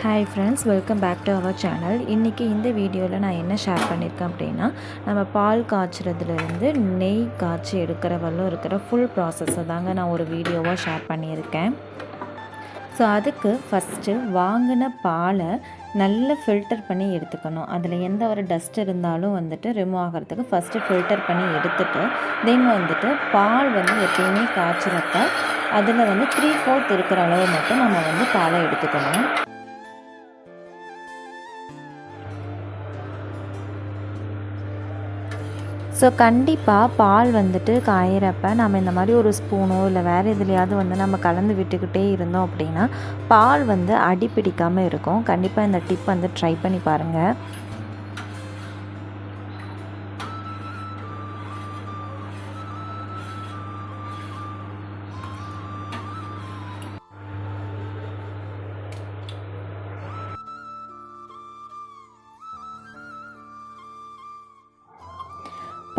Hi friends, welcome back to our channel. இன்றைக்கி இந்த வீடியோவில் நான் என்ன ஷேர் பண்ணியிருக்கேன் அப்படின்னா, நம்ம பால் காய்ச்சறதுலேருந்து நெய் காய்ச்சி எடுக்கிற வரலும் இருக்கிற ஃபுல் ப்ராசஸை தாங்க நான் ஒரு வீடியோவாக ஷேர் பண்ணியிருக்கேன். ஸோ அதுக்கு ஃபஸ்ட்டு வாங்கின பாலை நல்லா ஃபில்டர் பண்ணி எடுத்துக்கணும். அதில் எந்த ஒரு டஸ்ட் இருந்தாலும் ரிமூவ் ஆகிறதுக்கு ஃபஸ்ட்டு ஃபில்டர் பண்ணி எடுத்துகிட்டு தென் பால் எப்பயுமே காய்ச்சிறப்ப அதில் 3/4 இருக்கிற அளவு மட்டும் நம்ம பாலை எடுத்துக்கணும். ஸோ கண்டிப்பாக பால் காயிறப்ப நம்ம இந்த மாதிரி ஒரு ஸ்பூனோ இல்லை வேறு எதுலையாவது நம்ம கலந்து விட்டுக்கிட்டே இருந்தோம் அப்படின்னா பால் அடி பிடிக்காமல் இருக்கும். கண்டிப்பாக இந்த டிப் ட்ரை பண்ணி பாருங்கள்.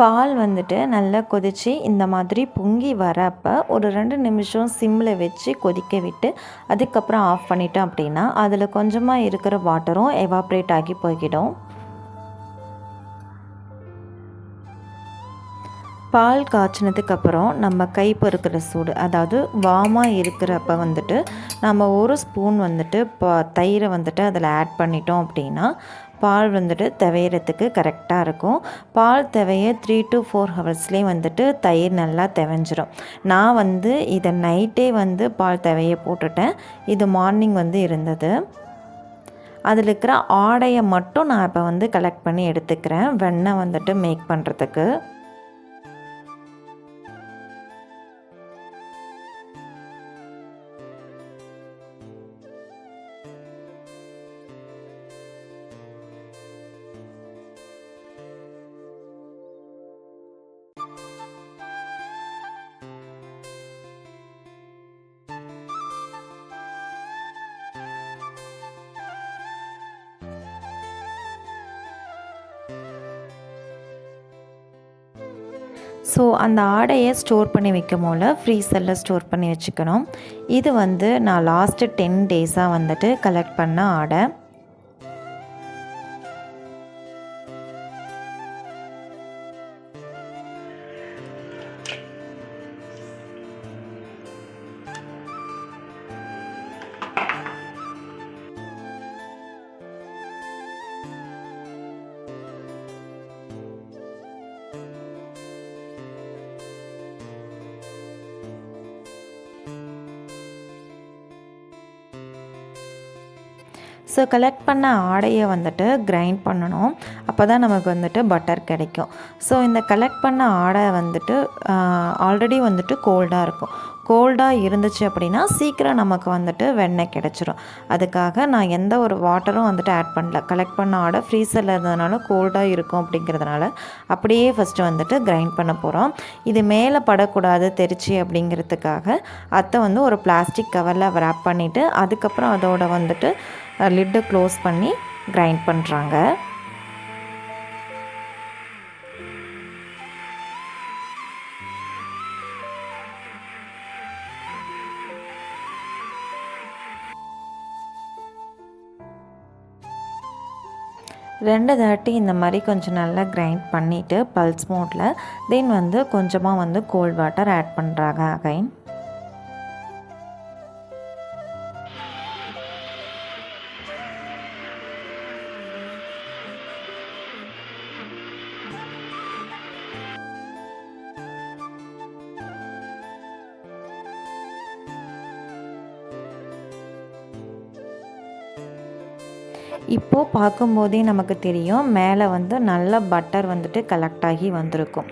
பால் நல்லா கொதித்து இந்த மாதிரி பொங்கி வரப்போ ஒரு 2 நிமிஷம் சிம்மில் வச்சு கொதிக்க விட்டு அதுக்கப்புறம் ஆஃப் பண்ணிட்டோம் அப்படின்னா அதில் கொஞ்சமாக இருக்கிற வாட்டரும் எவாப்ரேட் ஆகி போய்கிடும். பால் காய்ச்சினதுக்கப்புறம் நம்ம கை பொறுக்கிற சூடு, அதாவது வாமாக இருக்கிறப்ப நம்ம ஒரு ஸ்பூன் தயிரை அதில் ஆட் பண்ணிட்டோம் அப்படின்னா பால் துவையறதுக்கு கரெக்டாக இருக்கும். பால் துவைய 3 to 4 ஹவர்ஸ்லேயே தயிர் நல்லா துவைஞ்சிரும். நான் இதை நைட்டே பால் துவைய போட்டுட்டேன். இது மார்னிங் இருந்தது. அதில் இருக்கிற ஆடையை மட்டும் நான் இப்போ கலெக்ட் பண்ணி எடுத்துக்கிறேன் வெண்ணெய் மேக் பண்ணுறதுக்கு. ஸோ அந்த ஆடையை ஸ்டோர் பண்ணி வைக்கும் போல் ஃப்ரீசரில் ஸ்டோர் பண்ணி வச்சுக்கணும். இது நான் லாஸ்ட்டு 10 டேஸாக கலெக்ட் பண்ண ஆடை. ஸோ கலெக்ட் பண்ண ஆடையை கிரைண்ட் பண்ணணும். அப்போ தான் நமக்கு பட்டர் கிடைக்கும். ஸோ இந்த கலெக்ட் பண்ண ஆடை ஆல்ரெடி கோல்டாக இருக்கும். கோல்டாக இருந்துச்சு அப்படின்னா சீக்கிரம் நமக்கு வெண்ணெய் கிடச்சிரும். அதுக்காக நான் எந்த ஒரு வாட்டரும் ஆட் பண்ணல. கலெக்ட் பண்ண ஆடை ஃப்ரீசரில் இருந்ததுனால கோல்டாக இருக்கும் அப்படிங்கிறதுனால அப்படியே ஃபஸ்ட்டு கிரைண்ட் பண்ண போகிறோம். இது மேலே படக்கூடாது தெரிச்சு அப்படிங்கிறதுக்காக அத்தை ஒரு பிளாஸ்டிக் கவரில் wrap பண்ணிவிட்டு அதுக்கப்புறம் அதோட லிட்டை க்ளோஸ் பண்ணி கிரைண்ட் பண்ணுறாங்க. ரெண்டு தாட்டி இந்த மாதிரி கொஞ்சம் நல்லா கிரைண்ட் பண்ணிவிட்டு பல்ஸ் மோட்டில் தென் கொஞ்சமாக கோல்ட் வாட்டர் ஆட் பண்ணுறாங்க அகைன். இப்போது பார்க்கும்போதே நமக்கு தெரியும் மேலே நல்ல பட்டர் கலெக்ட் ஆகி வந்திருக்கும்.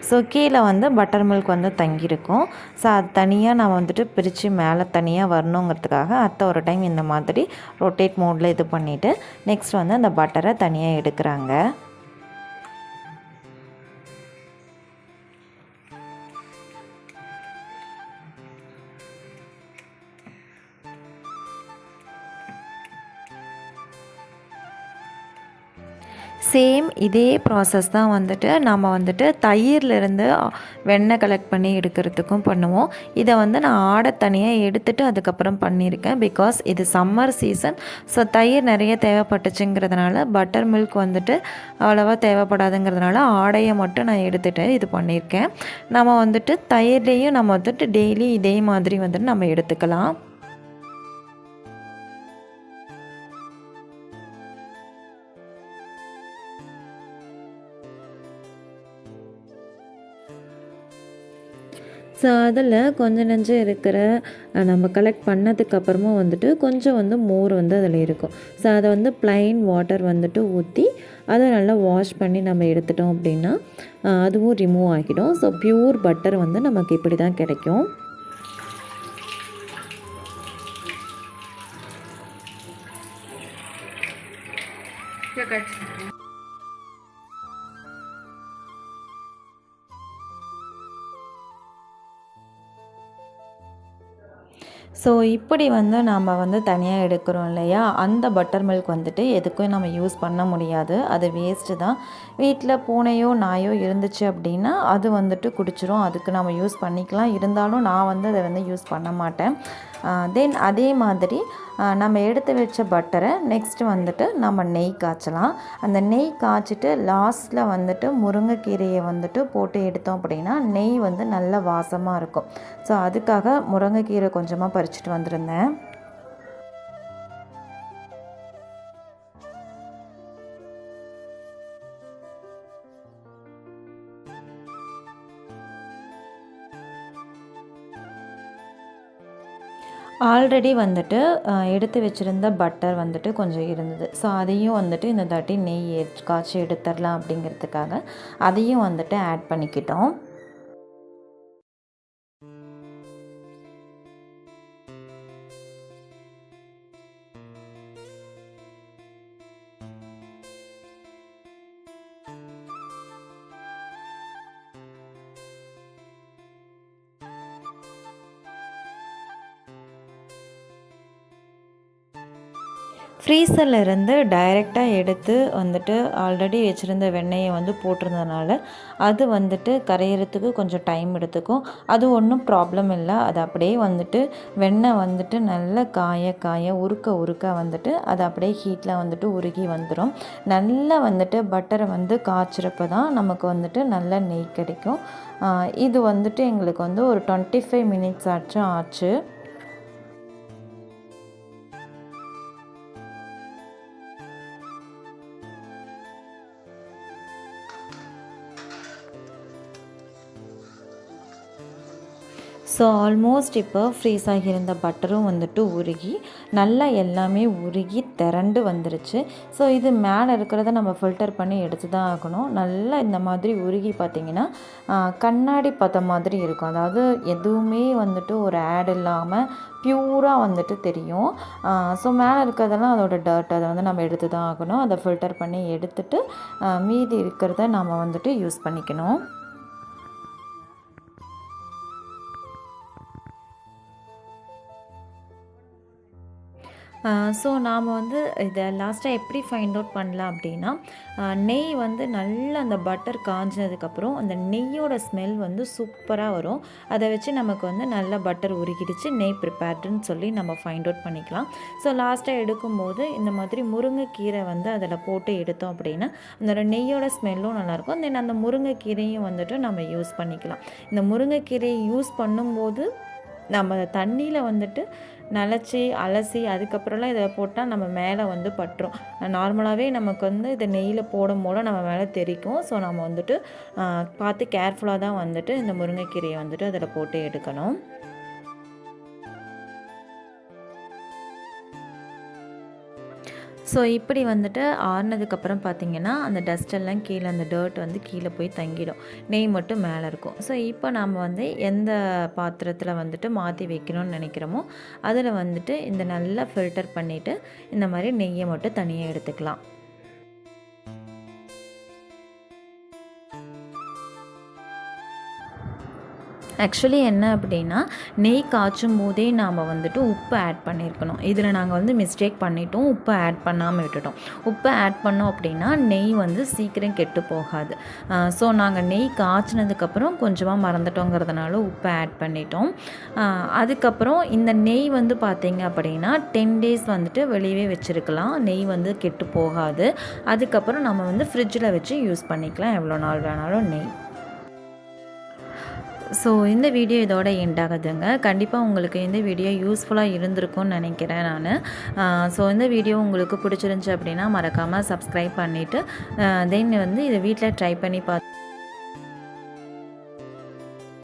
ஸோ கீழே பட்டர் மில்க் தங்கியிருக்கும். ஸோ அது தனியாக நான் பிரித்து மேலே தனியாக வரணுங்கிறதுக்காக அத்தை ஒரு டைம் இந்த மாதிரி ரொட்டேட் மோடில் இது பண்ணிவிட்டு நெக்ஸ்ட் அந்த பட்டரை தனியாக எடுக்கிறாங்க. சேம் இதே ப்ராசஸ் தான் வந்துட்டு நம்ம வந்துட்டு தயிர்லேருந்து வெண்ணெய் கலெக்ட் பண்ணி எடுக்கிறதுக்கும் பண்ணுவோம். இதை வந்து நான் ஆடை தனியாக எடுத்துகிட்டு அதுக்கப்புறம் பண்ணியிருக்கேன். பிகாஸ் இது சம்மர் சீசன். ஸோ தயிர் நிறைய தேவைப்பட்டுச்சுங்கிறதுனால பட்டர் மில்க் வந்துட்டு அவ்வளோவா தேவைப்படாதுங்கிறதுனால ஆடையை மட்டும் நான் எடுத்துகிட்டு இது பண்ணியிருக்கேன். நம்ம வந்துட்டு தயிர்லேயும் நம்ம வந்துட்டு டெய்லி இதே மாதிரி வந்துட்டு நம்ம எடுத்துக்கலாம். ஸோ அதில் கொஞ்சம் நஞ்சம் இருக்கிற நம்ம கலெக்ட் பண்ணதுக்கப்புறமும் வந்துட்டு கொஞ்சம் வந்து மோர் வந்து அதில் இருக்கும். ஸோ அதை வந்து ப்ளைன் வாட்டர் வந்துட்டு ஊற்றி அதை நல்லா வாஷ் பண்ணி நம்ம எடுத்துட்டோம் அப்படின்னா அதுவும் ரிமூவ் ஆகிடும். ஸோ ப்யூர் பட்டர் வந்து நமக்கு இப்படி தான் கிடைக்கும். ஸோ இப்படி வந்து நம்ம வந்து தனியாக எடுக்கிறோம் இல்லையா, அந்த பட்டர் மில்க் வந்துட்டு எதுக்கும் நம்ம யூஸ் பண்ண முடியாது. அது வேஸ்ட்டு தான். வீட்டில் பூனையோ நாயோ இருந்துச்சு அப்படின்னா அது வந்துட்டு குடிச்சிரும். அதுக்கு நம்ம யூஸ் பண்ணிக்கலாம். இருந்தாலும் நான் வந்து அதை வந்து யூஸ் பண்ண மாட்டேன். தென் அதே மாதிரி நம்ம எடுத்து வச்ச பட்டரை நெக்ஸ்ட்டு வந்துட்டு நம்ம நெய் காய்ச்சலாம். அந்த நெய் காய்ச்சிட்டு லாஸ்ட்டில் வந்துட்டு முருங்கைக்கீரையை வந்துட்டு போட்டு எடுத்தோம் அப்படின்னா நெய் வந்து நல்ல வாசமாக இருக்கும். ஸோ அதுக்காக முருங்கைக்கீரை கொஞ்சமாக பறிச்சுட்டு வந்திருந்தேன். ஆல்ரெடி வந்துட்டு எடுத்து வச்சுருந்த பட்டர் வந்துட்டு கொஞ்சம் இருந்தது. ஸோ அதையும் வந்துட்டு இந்த தாட்டி நெய் காய்ச்சி எடுத்துடலாம் அப்படிங்கிறதுக்காக அதையும் வந்துட்டு ஆட் பண்ணிக்கிட்டோம். ஃப்ரீசரில் இருந்து டைரெக்டாக எடுத்து வந்துட்டு ஆல்ரெடி வச்சுருந்த வெண்ணெயை வந்து போட்டிருந்ததுனால அது வந்துட்டு கரையிறதுக்கு கொஞ்சம் டைம் எடுத்துக்கும். அது ஒன்றும் ப்ராப்ளம் இல்லை. அது அப்படியே வந்துட்டு வெண்ணெய் வந்துட்டு நல்லா காய காய உருக்க வந்துட்டு அது அப்படியே ஹீட்டில் வந்துட்டு உருகி வந்துடும். நல்லா வந்துட்டு பட்டரை வந்து காய்ச்சிறப்ப தான் நமக்கு வந்துட்டு நல்ல நெய் கிடைக்கும். இது வந்துட்டு எங்களுக்கு வந்து ஒரு 25 மினிட்ஸ் ஆச்சு. ஸோ ஆல்மோஸ்ட் இப்போ ஃப்ரீஸ் ஆகியிருந்த பட்டரும் வந்துட்டு உருகி நல்லா எல்லாமே உருகி திரண்டு வந்துருச்சு. ஸோ இது மேலே இருக்கிறத நம்ம ஃபில்டர் பண்ணி எடுத்து தான் ஆகணும். நல்லா இந்த மாதிரி உருகி பார்த்திங்கன்னா கண்ணாடி பதம் மாதிரி இருக்கும். அதாவது எதுவுமே வந்துட்டு ஒரு ஆட் இல்லாமல் ப்யூராக வந்துட்டு தெரியும். ஸோ மேலே இருக்கிறதெல்லாம் அதோட டர்ட், அதை வந்து நம்ம எடுத்து தான் ஆகணும். அதை ஃபில்டர் பண்ணி எடுத்துட்டு மீதி இருக்கிறத நம்ம வந்துட்டு யூஸ் பண்ணிக்கணும். ஸோ நாம் வந்து இதை லாஸ்ட்டாக எப்படி ஃபைண்ட் அவுட் பண்ணலாம் அப்படின்னா, நெய் வந்து நல்லா அந்த பட்டர் காய்ஞ்சதுக்கப்புறம் அந்த நெய்யோட ஸ்மெல் வந்து சூப்பராக வரும். அதை வச்சு நமக்கு வந்து நல்லா பட்டர் உருகிடுச்சு, நெய் ப்ரிப்பேர்டுன்னு சொல்லி நம்ம ஃபைண்ட் அவுட் பண்ணிக்கலாம். ஸோ லாஸ்ட்டாக எடுக்கும்போது இந்த மாதிரி முருங்கைக்கீரை வந்து அதில் போட்டு எடுத்தோம் அப்படின்னா அதோட நெய்யோட ஸ்மெல்லும் நல்லாயிருக்கும். தென் அந்த முருங்கைக்கீரையும் வந்துட்டு நம்ம யூஸ் பண்ணிக்கலாம். இந்த முருங்கைக்கீரையை யூஸ் பண்ணும்போது நம்ம தண்ணியில் வந்துட்டு நனைச்சி அலசி அதுக்கப்புறம்லாம் இதை போட்டால் நம்ம மேலே வந்து பட்டுரும். நார்மலாகவே நமக்கு வந்து இதை நெய்யில் போடும்போது நம்ம மேலே தெரிக்கும். ஸோ நம்ம வந்துட்டு பார்த்து கேர்ஃபுல்லாக தான் வந்துட்டு இந்த முருங்கைக்கீரையை வந்துட்டு அதில் போட்டு எடுக்கணும். ஸோ இப்படி வந்துட்டு ஆறுனதுக்கப்புறம் பார்த்திங்கன்னா அந்த டஸ்டெல்லாம் கீழே, அந்த டர்ட் வந்து கீழே போய் தங்கிடும். நெய் மட்டும் மேலே இருக்கும். ஸோ இப்போ நம்ம வந்து எந்த பாத்திரத்தில் வந்துட்டு மாற்றி வைக்கணும்னு நினைக்கிறோமோ அதில் வந்துட்டு இந்த நல்லா ஃபில்டர் பண்ணிவிட்டு இந்த மாதிரி நெய்யை மட்டும் தனியாக எடுத்துக்கலாம். ஆக்சுவலி என்ன அப்படின்னா, நெய் காய்ச்சும் போதே நாம் வந்துட்டு உப்பு ஆட் பண்ணியிருக்கணும். இதில் நாங்கள் வந்து மிஸ்டேக் பண்ணிட்டோம், உப்பு ஆட் பண்ணாமல் விட்டுட்டோம். உப்பு ஆட் பண்ணோம் அப்படின்னா நெய் வந்து சீக்கிரம் கெட்டு போகாது. ஸோ நாங்கள் நெய் காய்ச்சினதுக்கப்புறம் கொஞ்சமாக மறந்துட்டோங்கிறதுனால உப்பு ஆட் பண்ணிட்டோம். அதுக்கப்புறம் இந்த நெய் வந்து பார்த்திங்க அப்படின்னா 10 டேஸ் வந்துட்டு வெளியவே வச்சுருக்கலாம். நெய் வந்து கெட்டு போகாது. அதுக்கப்புறம் நம்ம வந்து ஃப்ரிட்ஜில் வச்சு யூஸ் பண்ணிக்கலாம் எவ்வளோ நாள் வேணாலும் நெய். ஸோ இந்த வீடியோ இதோட எண்ட் ஆகுதுங்க. கண்டிப்பாக உங்களுக்கு இந்த வீடியோ யூஸ்ஃபுல்லாக இருந்திருக்கும்னு நினைக்கிறேன் நான். ஸோ இந்த வீடியோ உங்களுக்கு பிடிச்சிருந்துச்சி அப்படின்னா மறக்காமல் சப்ஸ்கிரைப் பண்ணிவிட்டு தென் வந்து இதை வீட்டில் ட்ரை பண்ணி பார்த்து